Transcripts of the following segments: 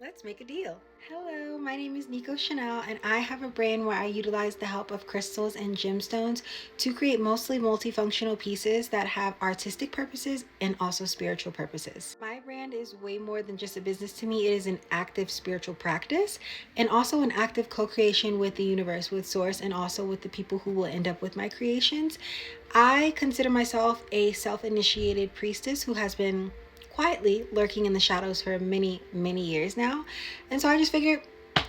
Let's make a deal. Hello, my name is Nico Chanel, and I have a brand where I utilize the help of crystals and gemstones to create mostly multifunctional pieces that have artistic purposes and also spiritual purposes. My brand is way more than just a business to me, it is an active spiritual practice and also an active co creation with the universe, with Source, and also with the people who will end up with my creations. I consider myself a self initiated priestess who has been quietly lurking in the shadows for many, many years now. And so I just figured,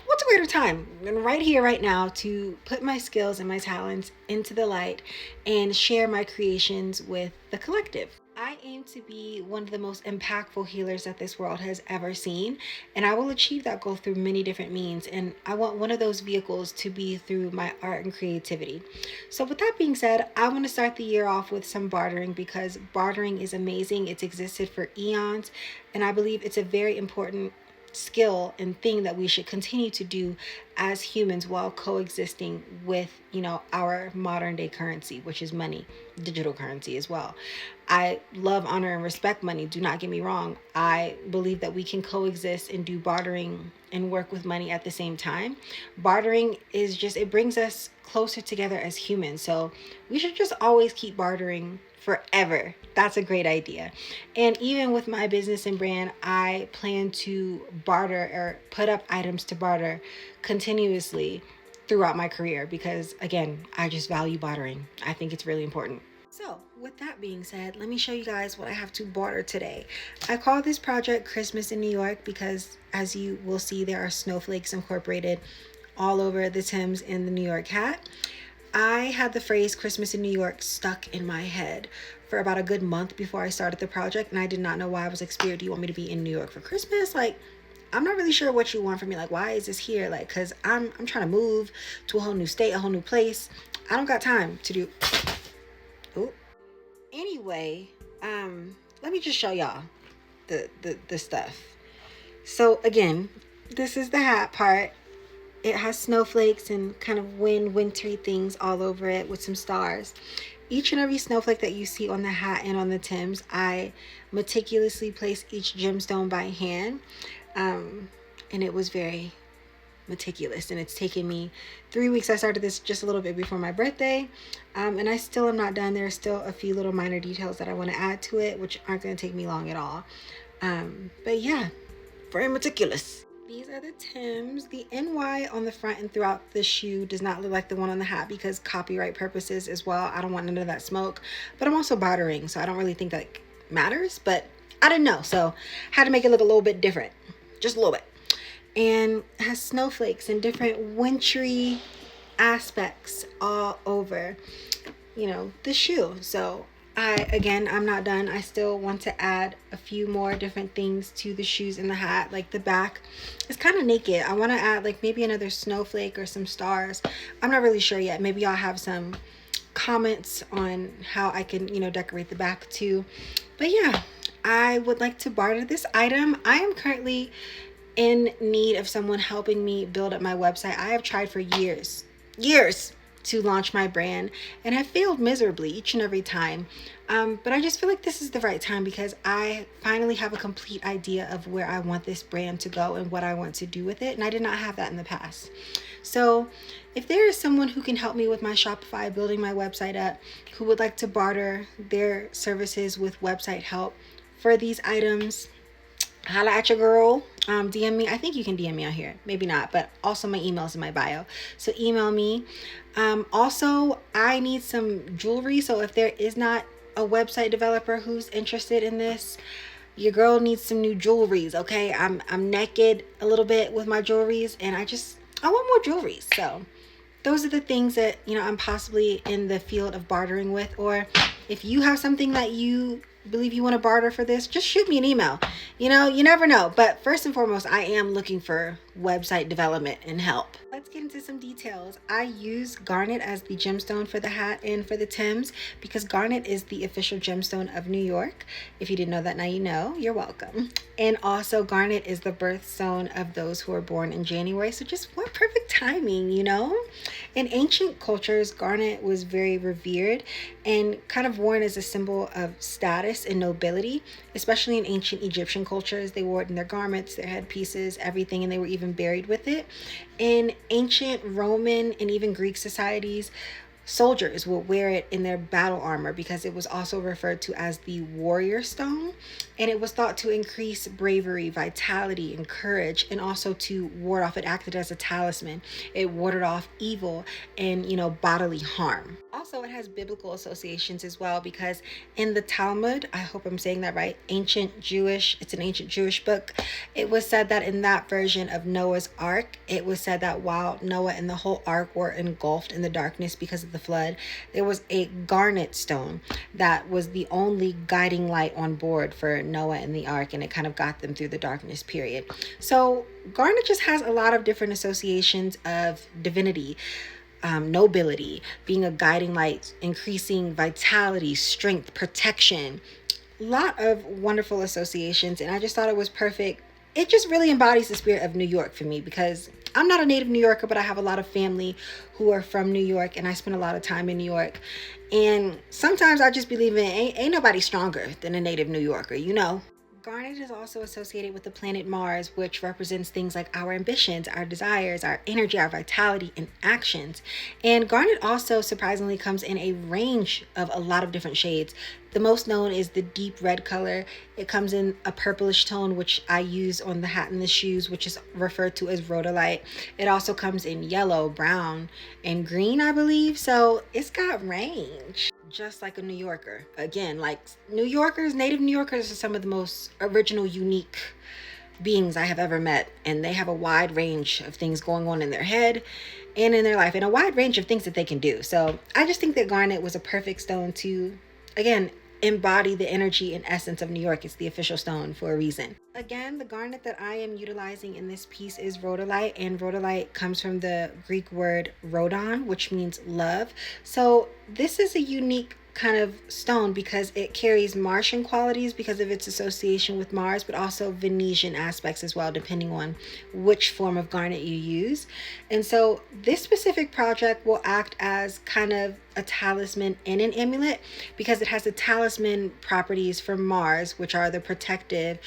what's a greater time than right here, right now, to put my skills and my talents into the light and share my creations with the collective. I aim to be one of the most impactful healers that this world has ever seen, and I will achieve that goal through many different means. And I want one of those vehicles to be through my art and creativity. So, with that being said, I want to start the year off with some bartering because bartering is amazing. It's existed for eons, and I believe it's a very important skill and thing that we should continue to do as humans while coexisting with our modern day currency, which is money, digital currency as well. I love, honor, and respect money, do not get me wrong. I believe that we can coexist and do bartering and work with money at the same time. Bartering is just, it brings us closer together as humans, so we should just always keep bartering forever. That's a great idea. And even with my business and brand, I plan to barter or put up items to barter continuously throughout my career because, again, I just value bartering. I think it's really important. So, with that being said, let me show you guys what I have to barter today. I call this project Christmas in New York because, as you will see, there are snowflakes incorporated all over the Thames and the New York hat. I had the phrase Christmas in New York stuck in my head for about a good month before I started the project, and I did not know why. I was like, Spirit, do you want me to be in New York for Christmas? Like, I'm not really sure what you want from me. Like, why is this here? Like, cause I'm trying to move to a whole new state, a whole new place. I don't got time to do. Ooh. Anyway, let me just show y'all the stuff. So again, this is the hat part. It has snowflakes and kind of wintry things all over it with some stars. Each and every snowflake that you see on the hat and on the Timbs, I meticulously placed each gemstone by hand. And it was very meticulous, and it's taken me 3 weeks. I started this just a little bit before my birthday, and I still am not done. There are still a few little minor details that I want to add to it, which aren't going to take me long at all. But yeah, very meticulous. These are the Timbs. The NY on the front and throughout the shoe does not look like the one on the hat because copyright purposes as well. I don't want none of that smoke, but I'm also bartering, so I don't really think that matters, but I didn't know, so had to make it look a little bit different, just a little bit. And it has snowflakes and different wintry aspects all over the shoe. So I'm not done. I still want to add a few more different things to the shoes and the hat. Like the back is kind of naked. I want to add like maybe another snowflake or some stars. I'm not really sure yet. Maybe I'll have some comments on how I can decorate the back too. But yeah, I would like to barter this item. I am currently in need of someone helping me build up my website. I have tried for years to launch my brand, and I failed miserably each and every time. But I just feel like this is the right time because I finally have a complete idea of where I want this brand to go and what I want to do with it, and I did not have that in the past. So if there is someone who can help me with my Shopify, building my website up, who would like to barter their services with website help for these items, holla at your girl. DM me. I think you can DM me out here, maybe not, but also my email's in my bio, so email me. Also, I need some jewelry, so if there is not a website developer who's interested in this, your girl needs some new jewelries. Okay, I'm naked a little bit with my jewelries, and I want more jewelry. So those are the things that I'm possibly in the field of bartering with. Or if you have something that you believe you want to barter for this, just shoot me an email. You never know. But first and foremost, I am looking for website development and help. Let's get into some details. I use garnet as the gemstone for the hat and for the Timbs because garnet is the official gemstone of New York. If you didn't know that, now you know. You're welcome. And also garnet is the birthstone of those who are born in January. So just what perfect timing, you know? In ancient cultures, garnet was very revered and kind of worn as a symbol of status and nobility, especially in ancient Egyptian cultures. They wore it in their garments, their headpieces, everything, and they were even buried with it. In ancient Roman and even Greek societies, soldiers would wear it in their battle armor because it was also referred to as the warrior stone, and it was thought to increase bravery, vitality, and courage, and also to ward off. It acted as a talisman. It warded off evil and, bodily harm. Also, it has biblical associations as well because in the Talmud, I hope I'm saying that right, it's an ancient Jewish book. It was said that in that version of Noah's Ark, it was said that while Noah and the whole ark were engulfed in the darkness because of the flood, there was a garnet stone that was the only guiding light on board for Noah and the ark, and it kind of got them through the darkness period. So garnet just has a lot of different associations of divinity, nobility, being a guiding light, increasing vitality, strength, protection. A lot of wonderful associations, and I just thought it was perfect. It just really embodies the spirit of New York for me because I'm not a native New Yorker, but I have a lot of family who are from New York, and I spend a lot of time in New York. And sometimes I just believe in ain't nobody stronger than a native New Yorker, you know? Garnet is also associated with the planet Mars, which represents things like our ambitions, our desires, our energy, our vitality, and actions. And garnet also surprisingly comes in a range of a lot of different shades. The most known is the deep red color. It comes in a purplish tone, which I use on the hat and the shoes, which is referred to as rhodolite. It also comes in yellow, brown, and green, I believe. So it's got range. Just like a New Yorker. Again, like New Yorkers, native New Yorkers are some of the most original, unique beings I have ever met. And they have a wide range of things going on in their head and in their life, and a wide range of things that they can do. So I just think that garnet was a perfect stone to, again, embody the energy and essence of New York. It's the official stone for a reason. Again, the garnet that I am utilizing in this piece is rhodolite, and rhodolite comes from the Greek word rhodon, which means love. So this is a unique kind of stone because it carries Martian qualities because of its association with Mars, but also Venetian aspects as well, depending on which form of garnet you use. And so this specific project will act as kind of a talisman and an amulet because it has the talisman properties for Mars, which are the protective,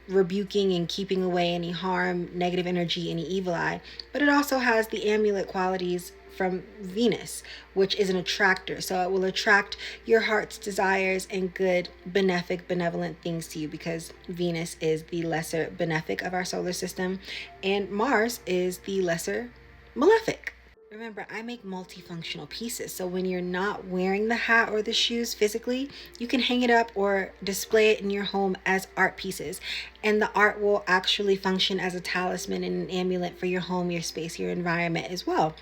rebuking and keeping away any harm, negative energy, any evil eye. But it also has the amulet qualities from Venus, which is an attractor. So it will attract your heart's desires and good, benevolent things to you because Venus is the lesser benefic of our solar system and Mars is the lesser malefic. Remember, I make multifunctional pieces, so when you're not wearing the hat or the shoes physically, you can hang it up or display it in your home as art pieces. And the art will actually function as a talisman and an amulet for your home, your space, your environment as well.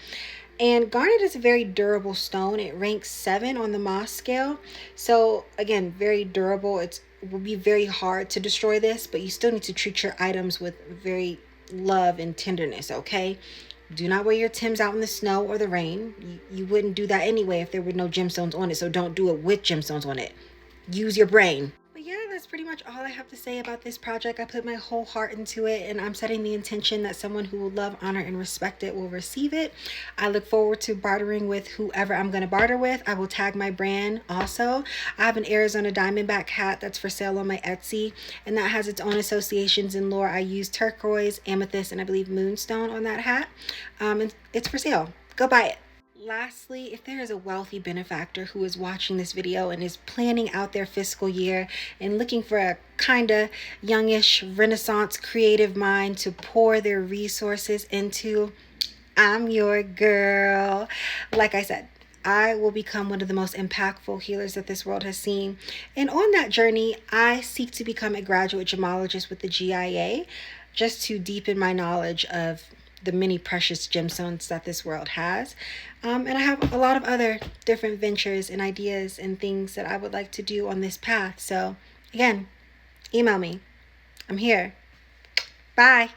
And garnet is a very durable stone. It ranks 7 on the Mohs scale. So again, very durable. It will be very hard to destroy this, but you still need to treat your items with very love and tenderness, okay? Do not wear your Timbs out in the snow or the rain. You wouldn't do that anyway if there were no gemstones on it, so don't do it with gemstones on it. Use your brain. But yeah, that's pretty much all I have to say about this project. I put my whole heart into it, and I'm setting the intention that someone who will love, honor, and respect it will receive it. I look forward to bartering with whoever I'm going to barter with. I will tag my brand also. I have an Arizona Diamondback hat that's for sale on my Etsy, and that has its own associations and lore. I use turquoise, amethyst, and I believe moonstone on that hat. And it's for sale. Go buy it. Lastly, if there is a wealthy benefactor who is watching this video and is planning out their fiscal year and looking for a kind of youngish Renaissance creative mind to pour their resources into, I'm your girl. Like I said, I will become one of the most impactful healers that this world has seen. And on that journey, I seek to become a graduate gemologist with the GIA just to deepen my knowledge of the many precious gemstones that this world has. And I have a lot of other different ventures and ideas and things that I would like to do on this path. So again, email me. I'm here. Bye.